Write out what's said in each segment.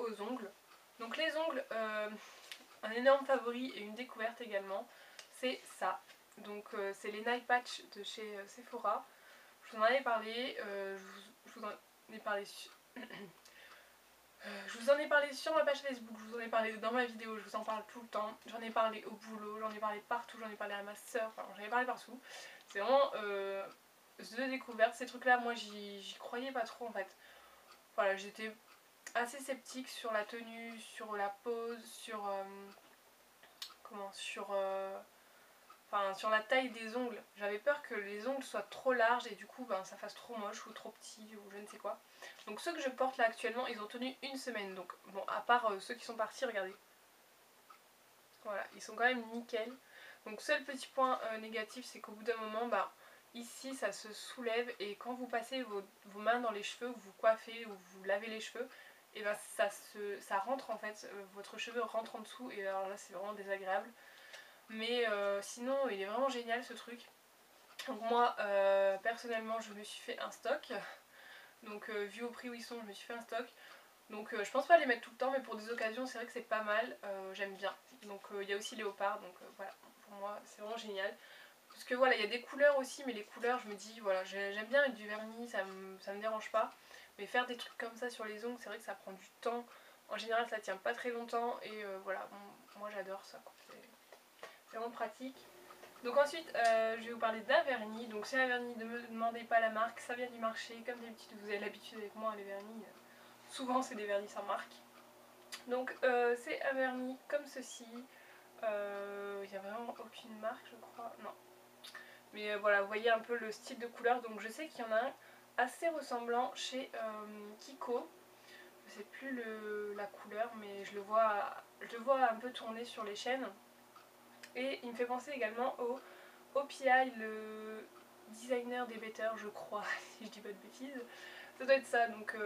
aux ongles. Donc les ongles, un énorme favori et une découverte également, c'est ça. Donc c'est les Night Patch de chez Sephora. Je vous en avais parlé, je vous en ai parlé je vous en ai parlé sur ma page Facebook, je vous en ai parlé dans ma vidéo, je vous en parle tout le temps. J'en ai parlé au boulot, j'en ai parlé partout, j'en ai parlé à ma soeur, enfin j'en ai parlé partout. C'est vraiment de découverte. Ces trucs là, moi j'y croyais pas trop en fait. Voilà, j'étais assez sceptique sur la tenue, sur la pose, sur sur la taille des ongles. J'avais peur que les ongles soient trop larges et du coup ça fasse trop moche ou trop petit ou je ne sais quoi. Donc ceux que je porte là actuellement, ils ont tenu une semaine. Donc bon, à part ceux qui sont partis, regardez. Voilà, ils sont quand même nickel. Donc seul petit point négatif, c'est qu'au bout d'un moment, ici ça se soulève et quand vous passez vos mains dans les cheveux, vous coiffez ou vous lavez les cheveux, et ça rentre en fait, votre cheveu rentre en dessous et alors là c'est vraiment désagréable. Mais sinon il est vraiment génial ce truc. Donc moi personnellement je me suis fait un stock. Donc vu au prix où ils sont, je me suis fait un stock. Donc je pense pas les mettre tout le temps, mais pour des occasions c'est vrai que c'est pas mal, j'aime bien. Donc il y a aussi léopard, donc voilà, pour moi c'est vraiment génial. Parce que voilà, il y a des couleurs aussi, mais les couleurs je me dis, voilà, j'aime bien avec du vernis, ça me dérange pas. Mais faire des trucs comme ça sur les ongles, c'est vrai que ça prend du temps. En général ça tient pas très longtemps et voilà, bon, moi j'adore ça, c'est vraiment pratique. Donc ensuite je vais vous parler d'un vernis. Donc c'est un vernis, ne me demandez pas la marque, ça vient du marché. Comme d'habitude vous avez l'habitude avec moi, les vernis, souvent c'est des vernis sans marque. Donc c'est un vernis comme ceci. Il n'y a vraiment aucune marque je crois, non. Mais voilà, vous voyez un peu le style de couleur. Donc je sais qu'il y en a un assez ressemblant chez Kiko. Je sais plus la couleur, mais je le vois un peu tourner sur les chaînes. Et il me fait penser également au OPI, le designer des Better, je crois, si je dis pas de bêtises. Ça doit être ça, donc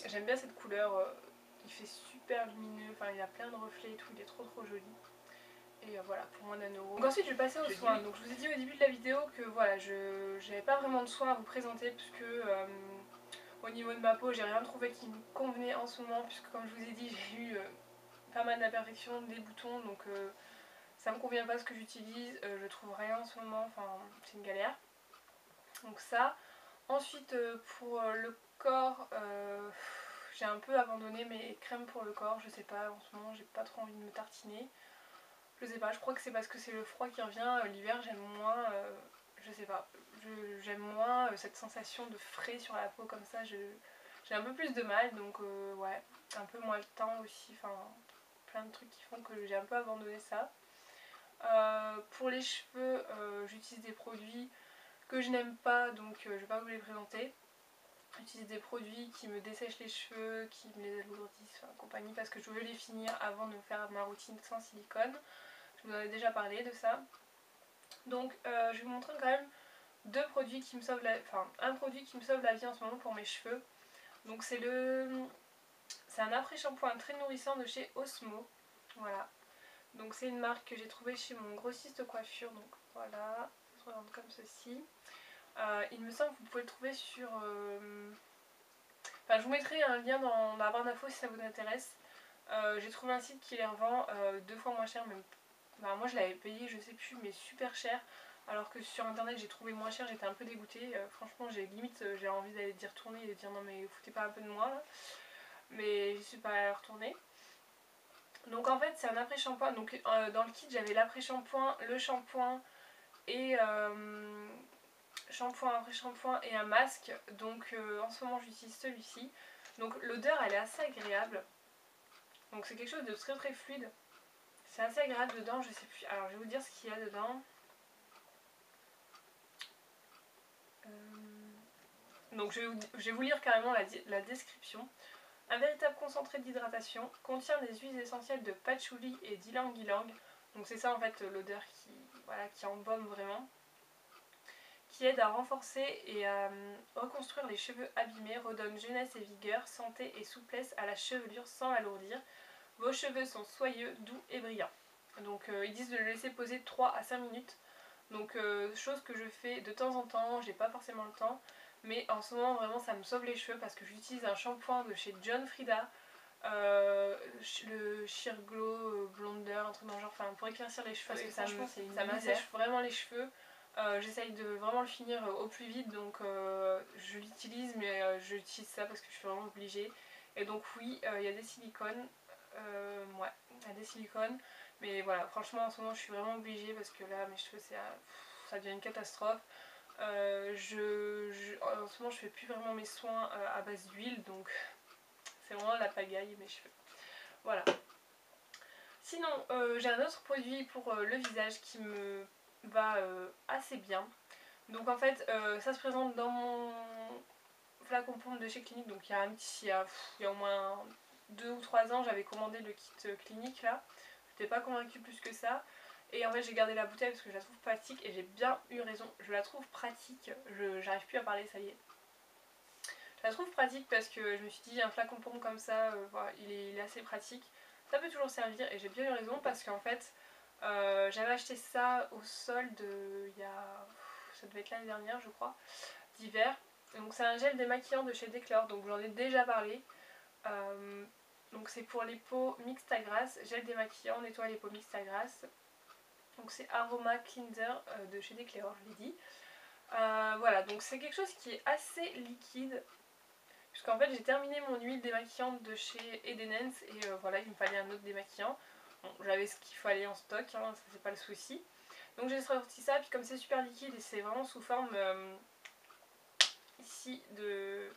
j'aime bien cette couleur. Il fait super lumineux, enfin il a plein de reflets et tout, il est trop joli. Et voilà, pour moins d'1 euro. Donc ensuite je vais passer aux soins. Donc je vous ai dit au début de la vidéo que voilà, je n'avais pas vraiment de soins à vous présenter puisque au niveau de ma peau j'ai rien trouvé qui me convenait en ce moment, puisque comme je vous ai dit j'ai eu pas mal d'imperfections, des boutons, donc ça me convient pas ce que j'utilise, je trouve rien en ce moment, enfin c'est une galère. Donc ça. Ensuite pour le corps, j'ai un peu abandonné mes crèmes pour le corps, je sais pas, en ce moment j'ai pas trop envie de me tartiner. Je sais pas, je crois que c'est parce que c'est le froid qui revient, l'hiver j'aime moins, je sais pas, j'aime moins cette sensation de frais sur la peau comme ça, j'ai un peu plus de mal, donc ouais, un peu moins le temps aussi, enfin plein de trucs qui font que j'ai un peu abandonné ça. Pour les cheveux, j'utilise des produits que je n'aime pas, donc je vais pas vous les présenter. J'utilise des produits qui me dessèchent les cheveux, qui me les alourdissent, enfin, compagnie, parce que je veux les finir avant de faire ma routine sans silicone. Je vous en ai déjà parlé de ça. Donc je vais vous montrer quand même deux produits qui me sauvent un produit qui me sauve la vie en ce moment pour mes cheveux. Donc c'est un après-shampoing très nourrissant de chez Osmo. Voilà. Donc c'est une marque que j'ai trouvée chez mon grossiste coiffure. Donc voilà, ça se regarde comme ceci. Il me semble que vous pouvez le trouver sur... Enfin je vous mettrai un lien dans la barre d'infos si ça vous intéresse. J'ai trouvé un site qui les revend 2 fois moins cher, même. Moi je l'avais payé, je sais plus, mais super cher. Alors que sur internet j'ai trouvé moins cher, j'étais un peu dégoûtée. Franchement j'ai envie d'aller d'y retourner et de dire non mais foutez pas un peu de moi là. Mais j'y suis pas retournée. Donc en fait c'est un après-shampoing. Donc dans le kit j'avais l'après-shampoing, le shampoing et shampoing après shampoing et un masque. Donc en ce moment j'utilise celui-ci. Donc l'odeur elle est assez agréable. Donc c'est quelque chose de très fluide. C'est assez agréable dedans, je sais plus. Alors je vais vous dire ce qu'il y a dedans. Donc je vais vous lire carrément la description. Un véritable concentré d'hydratation contient des huiles essentielles de patchouli et d'ylang-ylang. Donc c'est ça en fait l'odeur qui embaume vraiment. Qui aide à renforcer et à reconstruire les cheveux abîmés, redonne jeunesse et vigueur, santé et souplesse à la chevelure sans l'alourdir. Vos cheveux sont soyeux, doux et brillants. Donc ils disent de le laisser poser 3 à 5 minutes. Donc chose que je fais de temps en temps, j'ai pas forcément le temps. Mais en ce moment vraiment ça me sauve les cheveux parce que j'utilise un shampoing de chez John Frieda. le Sheer Glow Blonder, un truc dans le genre, enfin pour éclaircir les cheveux parce que ça misère. m'assèche vraiment les cheveux. J'essaye de vraiment le finir au plus vite, donc je l'utilise, mais j'utilise ça parce que je suis vraiment obligée. Et donc oui, il y a des silicones, ouais, il y a des silicones, mais voilà, franchement en ce moment je suis vraiment obligée parce que là mes cheveux ça devient une catastrophe. En ce moment je fais plus vraiment mes soins à base d'huile, donc c'est vraiment la pagaille mes cheveux. Voilà. Sinon, j'ai un autre produit pour le visage qui me va assez bien. Donc en fait, ça se présente dans mon flacon pompe de chez Clinique. Donc il y a au moins 2 ou 3 ans, j'avais commandé le kit Clinique là. J'étais pas convaincue plus que ça. Et en fait, j'ai gardé la bouteille parce que je la trouve pratique et j'ai bien eu raison. Je la trouve pratique. J'arrive plus à parler, ça y est. Je la trouve pratique parce que je me suis dit, un flacon pompe comme ça, voilà, il est assez pratique. Ça peut toujours servir et j'ai bien eu raison parce qu'en fait, j'avais acheté ça au solde ça devait être l'année dernière je crois, d'hiver. Donc c'est un gel démaquillant de chez Declor, donc j'en ai déjà parlé. Donc c'est pour les peaux mixtes à grasse, gel démaquillant, nettoie les peaux mixtes à grasse. Donc c'est Aroma Cleanser de chez Declor, je l'ai dit. Voilà, donc c'est quelque chose qui est assez liquide. Puisqu'en fait j'ai terminé mon huile démaquillante de chez Edenens et voilà, il me fallait un autre démaquillant. Bon, j'avais ce qu'il fallait en stock, hein, ça c'est pas le souci. Donc j'ai sorti ça, puis comme c'est super liquide et c'est vraiment sous forme ici de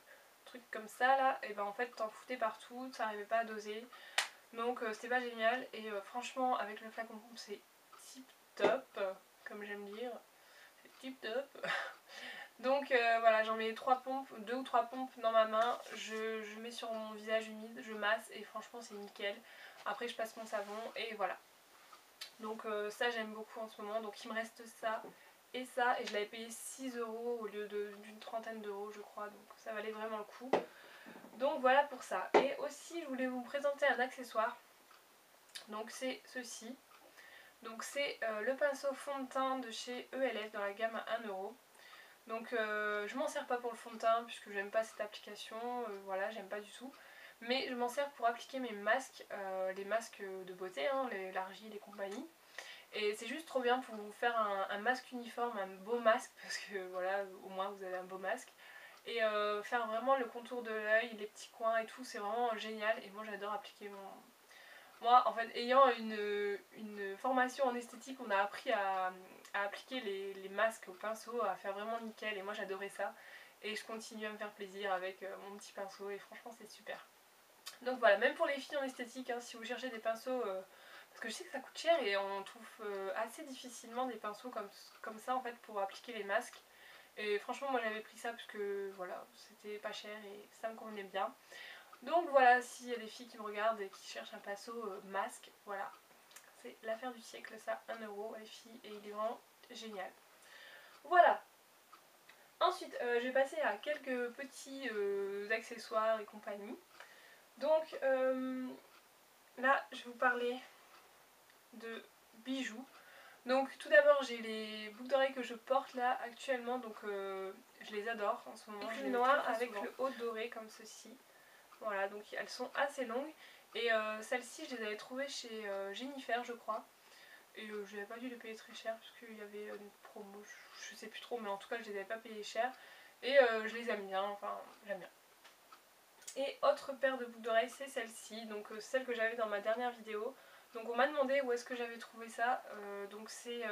trucs comme ça là, et ben en fait t'en foutais partout, ça n'arrivait pas à doser. Donc c'était pas génial et franchement avec le flacon pompe c'est tip top, comme j'aime dire. C'est tip top. Donc voilà, j'en mets 3 pompes, 2 ou 3 pompes dans ma main, je mets sur mon visage humide, je masse et franchement c'est nickel. Après je passe mon savon et voilà. Donc ça j'aime beaucoup en ce moment, donc il me reste ça et ça, et je l'avais payé 6 € au lieu d'une trentaine d'euros je crois, donc ça valait vraiment le coup. Donc voilà pour ça. Et aussi je voulais vous présenter un accessoire, donc c'est ceci. Donc c'est le pinceau fond de teint de chez ELF dans la gamme à 1 €. Donc je m'en sers pas pour le fond de teint puisque j'aime pas cette application, voilà, j'aime pas du tout. Mais je m'en sers pour appliquer mes masques, les masques de beauté, hein, l'argile et compagnie. Et c'est juste trop bien pour vous faire un masque uniforme, un beau masque, parce que voilà, au moins vous avez un beau masque. Et faire vraiment le contour de l'œil, les petits coins et tout, c'est vraiment génial. Et moi j'adore appliquer Moi, en fait, ayant une formation en esthétique, on a appris à appliquer les masques au pinceau, à faire vraiment nickel. Et moi, j'adorais ça. Et je continue à me faire plaisir avec mon petit pinceau. Et franchement, c'est super. Donc voilà, même pour les filles en esthétique, hein, si vous cherchez des pinceaux... parce que je sais que ça coûte cher et on trouve assez difficilement des pinceaux comme ça, en fait, pour appliquer les masques. Et franchement, moi, j'avais pris ça parce que, voilà, c'était pas cher et ça me convenait bien. Donc voilà, s'il y a des filles qui me regardent et qui cherchent un pinceau masque, voilà, c'est l'affaire du siècle ça, 1 € les filles, et il est vraiment génial. Voilà. Ensuite, je vais passer à quelques petits accessoires et compagnie. Donc là, je vais vous parler de bijoux. Donc tout d'abord, j'ai les boucles d'oreilles que je porte là actuellement, donc je les adore en ce moment. Écrit noir avec le haut doré comme ceci. Voilà, donc elles sont assez longues. Et celles-ci, je les avais trouvées chez Jennifer, je crois. Et je n'avais pas dû les payer très cher parce qu'il y avait une promo, je sais plus trop, mais en tout cas, je les avais pas payées cher. Et je les aime bien, enfin, j'aime bien. Et autre paire de boucles d'oreilles, c'est celle-ci, donc celle que j'avais dans ma dernière vidéo. Donc on m'a demandé où est-ce que j'avais trouvé ça. Donc c'est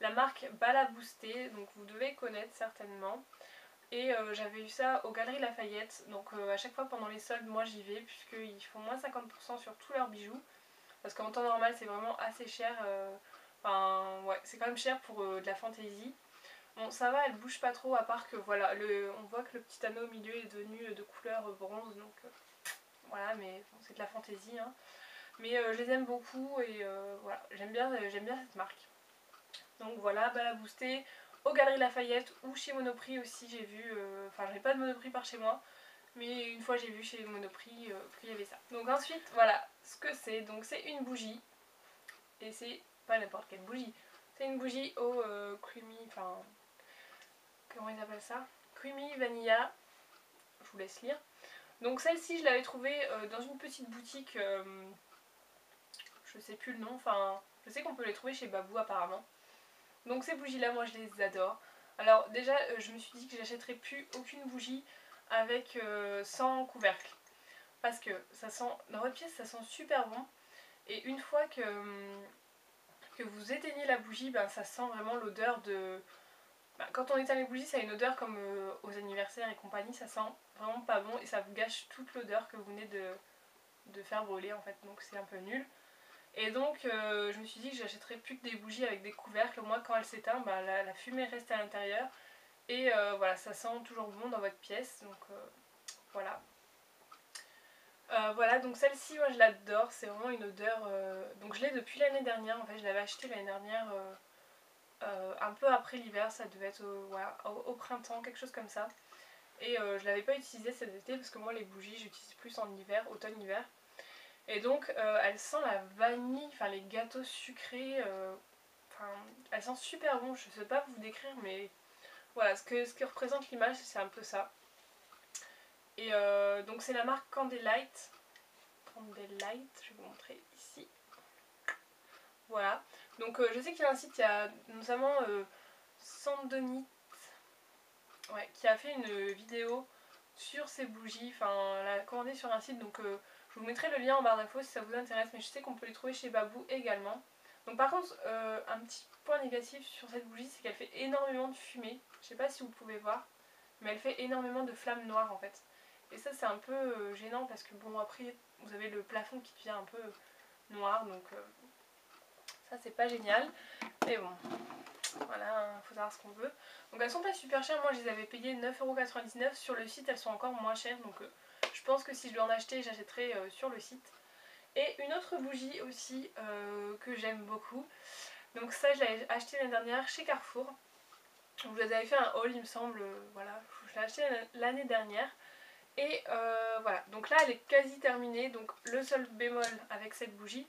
la marque Balaboosté, donc vous devez connaître certainement. Et j'avais eu ça aux Galeries Lafayette, donc à chaque fois pendant les soldes, moi j'y vais, puisqu'ils font moins 50% sur tous leurs bijoux. Parce qu'en temps normal, c'est vraiment assez cher. Enfin, ouais, c'est quand même cher pour de la fantaisie. Bon, ça va, elle bouge pas trop, à part que voilà, on voit que le petit anneau au milieu est devenu de couleur bronze, donc voilà, mais bon, c'est de la fantaisie. Hein. Mais je les aime beaucoup et voilà, j'aime bien cette marque. Donc voilà, Balaboosté, aux Galeries Lafayette ou chez Monoprix aussi, j'ai vu, enfin j'ai pas de Monoprix par chez moi, mais une fois j'ai vu chez Monoprix qu'il y avait ça. Donc ensuite, voilà ce que c'est. Donc c'est une bougie, et c'est pas n'importe quelle bougie, c'est une bougie au creamy, enfin, comment ils appellent ça, creamy vanilla, je vous laisse lire. Donc celle-ci je l'avais trouvée dans une petite boutique, je sais plus le nom, enfin je sais qu'on peut les trouver chez Babou apparemment. Donc ces bougies là moi je les adore. Alors déjà je me suis dit que j'achèterais plus aucune bougie avec sans couvercle. Parce que ça sent, dans votre pièce ça sent super bon. Et une fois que vous éteignez la bougie, ben, ça sent vraiment l'odeur de... Ben, quand on éteint les bougies ça a une odeur comme aux anniversaires et compagnie, ça sent vraiment pas bon et ça vous gâche toute l'odeur que vous venez de faire brûler en fait. Donc c'est un peu nul. Et donc je me suis dit que j'achèterais plus que des bougies avec des couvercles, au moins quand elle s'éteint, bah, la fumée reste à l'intérieur. Et voilà, ça sent toujours bon dans votre pièce, donc voilà. Voilà, donc celle-ci, moi je l'adore, c'est vraiment une odeur... donc je l'ai depuis l'année dernière, en fait je l'avais achetée l'année dernière, un peu après l'hiver, ça devait être voilà, au printemps, quelque chose comme ça. Et je l'avais pas utilisée cet été parce que moi les bougies j'utilise plus en hiver, automne-hiver. Et donc elle sent la vanille, enfin les gâteaux sucrés, enfin elle sent super bon, je sais pas vous décrire mais voilà, ce que représente l'image c'est un peu ça. Et donc c'est la marque Candlelight, je vais vous montrer ici. Voilà, donc je sais qu'il y a un site, il y a notamment Sandonite, ouais, qui a fait une vidéo sur ces bougies, enfin elle a commandé sur un site, donc je vous mettrai le lien en barre d'infos si ça vous intéresse, mais je sais qu'on peut les trouver chez Babou également. Donc par contre, un petit point négatif sur cette bougie, c'est qu'elle fait énormément de fumée, je sais pas si vous pouvez voir, mais elle fait énormément de flammes noires en fait. Et ça c'est un peu gênant parce que bon après vous avez le plafond qui devient un peu noir, donc ça c'est pas génial, mais bon, voilà, faut savoir ce qu'on veut. Donc elles sont pas super chères, moi je les avais payées 9,99€, sur le site elles sont encore moins chères, donc je pense que si je dois en acheter, j'achèterai sur le site. Et une autre bougie aussi que j'aime beaucoup, donc ça je l'avais acheté l'année dernière chez Carrefour. Je vous avais fait un haul il me semble, voilà, je l'ai acheté l'année dernière. Et voilà, donc là elle est quasi terminée, donc le seul bémol avec cette bougie,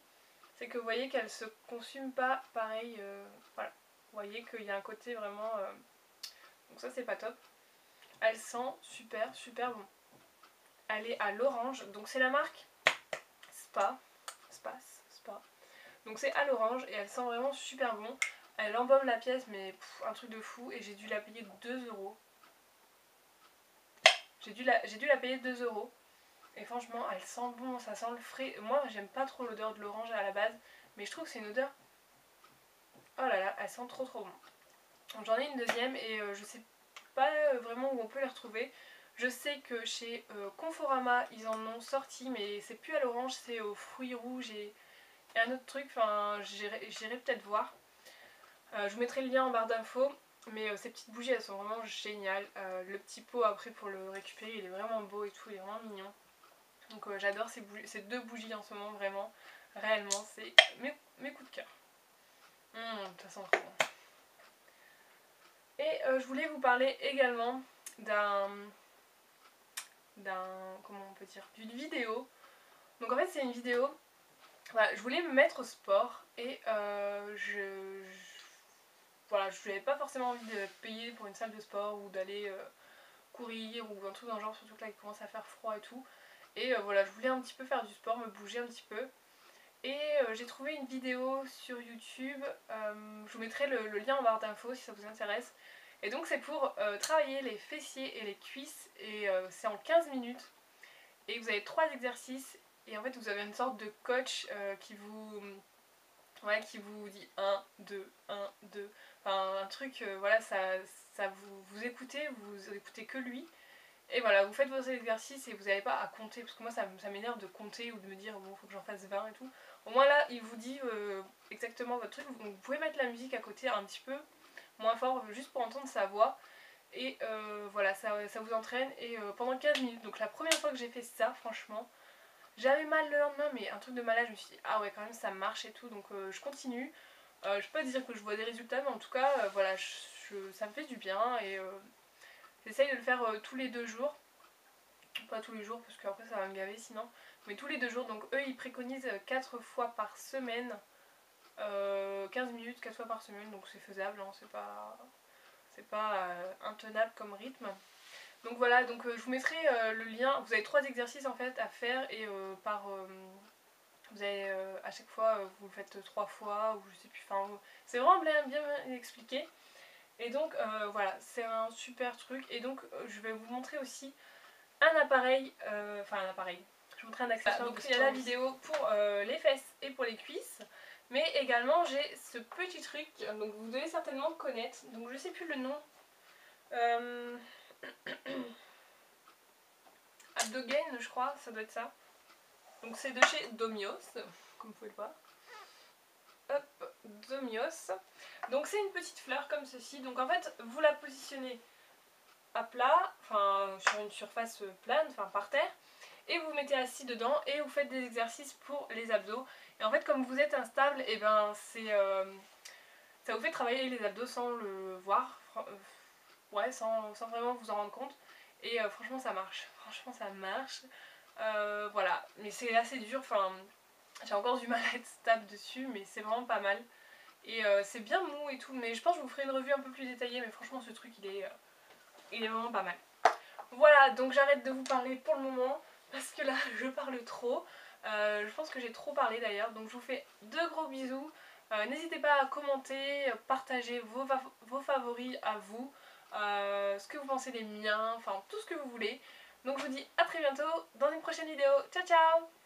c'est que vous voyez qu'elle se consume pas pareil, voilà. Vous voyez qu'il y a un côté vraiment... donc ça c'est pas top. Elle sent super super bon. Elle est à l'orange, donc c'est la marque Spa. Spa. Donc c'est à l'orange et elle sent vraiment super bon. Elle embaume la pièce mais un truc de fou et j'ai dû la payer 2€. J'ai dû la payer 2€. Et franchement elle sent bon, ça sent le frais. Moi j'aime pas trop l'odeur de l'orange à la base, mais je trouve que c'est une odeur... Oh là là, elle sent trop trop bon. J'en ai une deuxième et je sais pas vraiment où on peut les retrouver. Je sais que chez Conforama ils en ont sorti, mais c'est plus à l'orange, c'est aux fruits rouges et un autre truc, enfin j'irai peut-être voir. Je vous mettrai le lien en barre d'infos, mais ces petites bougies elles sont vraiment géniales. Le petit pot après pour le récupérer il est vraiment beau et tout, il est vraiment mignon. Donc j'adore ces deux bougies en ce moment, vraiment, réellement c'est mes coups de cœur. Ça sent trop bon. Et je voulais vous parler également comment on peut dire, d'une vidéo. Donc en fait c'est une vidéo, voilà, je voulais me mettre au sport et voilà, je n'avais pas forcément envie de payer pour une salle de sport ou d'aller courir ou un truc dans le genre, surtout que là il commence à faire froid et tout. Et voilà, je voulais un petit peu faire du sport, me bouger un petit peu. Et j'ai trouvé une vidéo sur YouTube, je vous mettrai le lien en barre d'infos si ça vous intéresse. Et donc c'est pour travailler les fessiers et les cuisses et c'est en 15 minutes. Et vous avez 3 exercices et en fait vous avez une sorte de coach qui vous dit 1, 2, 1, 2. Enfin un truc, voilà, ça vous écoutez, vous écoutez que lui. Et voilà, vous faites vos exercices et vous n'avez pas à compter, parce que moi ça m'énerve de compter ou de me dire bon faut que j'en fasse 20 et tout. Au moins là il vous dit exactement votre truc, donc vous pouvez mettre la musique à côté un petit peu moins fort juste pour entendre sa voix. Et voilà, ça vous entraîne et pendant 15 minutes. Donc la première fois que j'ai fait ça, franchement, j'avais mal le lendemain, mais un truc de malade, je me suis dit ah ouais quand même ça marche et tout, donc je continue. Je peux pas dire que je vois des résultats, mais en tout cas voilà, ça me fait du bien et j'essaye de le faire tous les 2 jours. Pas tous les jours parce qu'après ça va me gaver sinon, mais tous les 2 jours. Donc eux ils préconisent 4 fois par semaine, 15 minutes 4 fois par semaine, donc c'est faisable, hein, c'est pas intenable comme rythme. Donc voilà, donc je vous mettrai le lien. Vous avez 3 exercices en fait à faire et vous avez à chaque fois vous le faites 3 fois ou je sais plus, enfin c'est vraiment bien expliqué. Et donc voilà, c'est un super truc. Et donc je vais vous montrer aussi un appareil, enfin un appareil, je vous montrer un accessoire. Donc il y a la vidéo pour les fesses et pour les cuisses. Mais également j'ai ce petit truc, donc vous devez certainement connaître, donc je sais plus le nom. Abdogain je crois, ça doit être ça. Donc c'est de chez Domios, comme vous pouvez le voir. Hop, Domios. Donc c'est une petite fleur comme ceci. Donc en fait vous la positionnez à plat, enfin sur une surface plane, enfin par terre. Et vous vous mettez assis dedans et vous faites des exercices pour les abdos. Et en fait comme vous êtes instable, et ben c'est ça vous fait travailler les abdos sans le voir. Ouais, sans vraiment vous en rendre compte. Et franchement ça marche. Franchement ça marche. Voilà, mais c'est assez dur, enfin j'ai encore du mal à être stable dessus, mais c'est vraiment pas mal. Et c'est bien mou et tout, mais je pense que je vous ferai une revue un peu plus détaillée, mais franchement ce truc il est vraiment pas mal. Voilà, donc j'arrête de vous parler pour le moment, parce que là je parle trop. Je pense que j'ai trop parlé d'ailleurs, donc je vous fais de gros bisous. N'hésitez pas à commenter, partager vos favoris à vous, ce que vous pensez des miens, enfin tout ce que vous voulez. Donc je vous dis à très bientôt dans une prochaine vidéo. Ciao ciao!